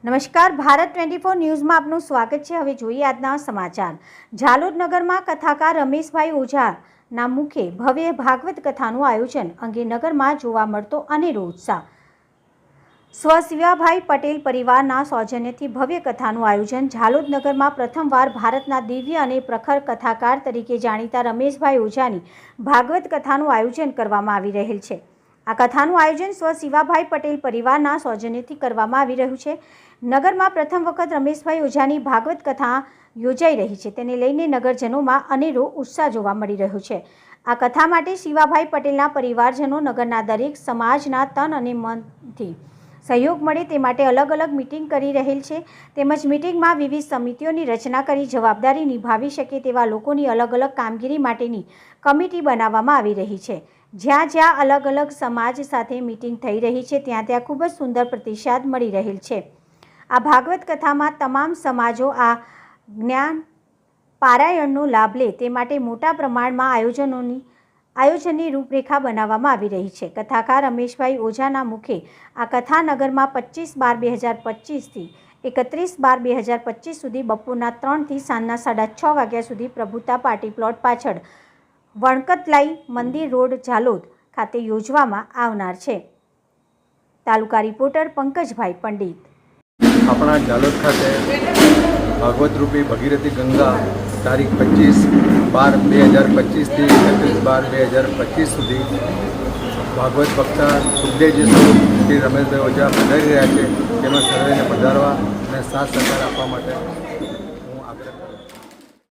નમસ્કાર, ભારત 24 ન્યૂઝમાં આપનું સ્વાગત છે। હવે જોઈએ આજના સમાચાર। ઝાલોદ નગરમાં કથાકાર રમેશભાઈ ઓઝાના મુખે ભવ્ય ભાગવત કથાનું આયોજન અંગે નગરમાં જોવા મળતો અનેરો ઉત્સાહ। સ્વ શિવાભાઈ પટેલ પરિવારના સૌજન્યથી ભવ્ય કથાનું આયોજન। ઝાલોદ નગરમાં પ્રથમવાર ભારતના દિવ્ય અને પ્રખર કથાકાર તરીકે જાણીતા રમેશભાઈ ઓઝાની ભાગવત કથાનું આયોજન કરવામાં આવી રહેલ છે। આ કથાનું આયોજન સ્વ શિવાભાઈ પટેલ પરિવારના સૌજન્યથી કરવામાં આવી રહ્યું છે। નગરમાં પ્રથમ વખત રમેશભાઈ ઓઝાની ભાગવત કથા યોજાઈ રહી છે, તેને લઈને નગરજનોમાં અનેરો ઉત્સાહ જોવા મળી રહ્યો છે। આ કથા માટે શિવાભાઈ પટેલના પરિવારજનો નગરના દરેક સમાજના તન અને મનથી સહયોગ મળે તે માટે અલગ અલગ મીટિંગ કરી રહેલ છે, તેમજ મીટિંગમાં વિવિધ સમિતિઓની રચના કરી જવાબદારી નિભાવી શકે તેવા લોકોની અલગ અલગ કામગીરી માટેની કમિટી બનાવવામાં આવી રહી છે। જ્યાં જ્યાં અલગ અલગ સમાજ સાથે મીટિંગ થઈ રહી છે ત્યાં ત્યાં ખૂબ જ સુંદર પ્રતિસાદ મળી રહેલ છે। આ ભાગવત કથામાં તમામ સમાજો આ જ્ઞાન પારાયણનો લાભ લે તે માટે મોટા પ્રમાણમાં આયોજનની રૂપરેખા બનાવવામાં આવી રહી છે। કથાકાર રમેશભાઈ ઓઝાના મુખે આ કથા નગરમાં 25/12/2025 થી 31/12/2025 સુધી બપોરના 3 થી સાંજના 6:30 વાગ્યા સુધી પ્રભુતા પાર્ટી પ્લોટ પાછળ વણકતલાઈ મંદિર રોડ, ઝાલોદ ખાતે યોજવામાં આવનાર છે। તાલુકા રિપોર્ટર પંકજભાઈ પંડિત। આપણા ઝાલોદ ખાતે ભાગવત રૂપી ભગીરથી ગંગા તારીખ 25/12/2025 થી 31/12/2025 સુધી ભાગવત વક્તા સુખદેવજી સ્વરૂપ શ્રી રમેશભાઈ ઓઝા પધારી રહ્યા છે, તેમાં સર્વેને પધારવા અને સાથ સહકાર આપવા માટે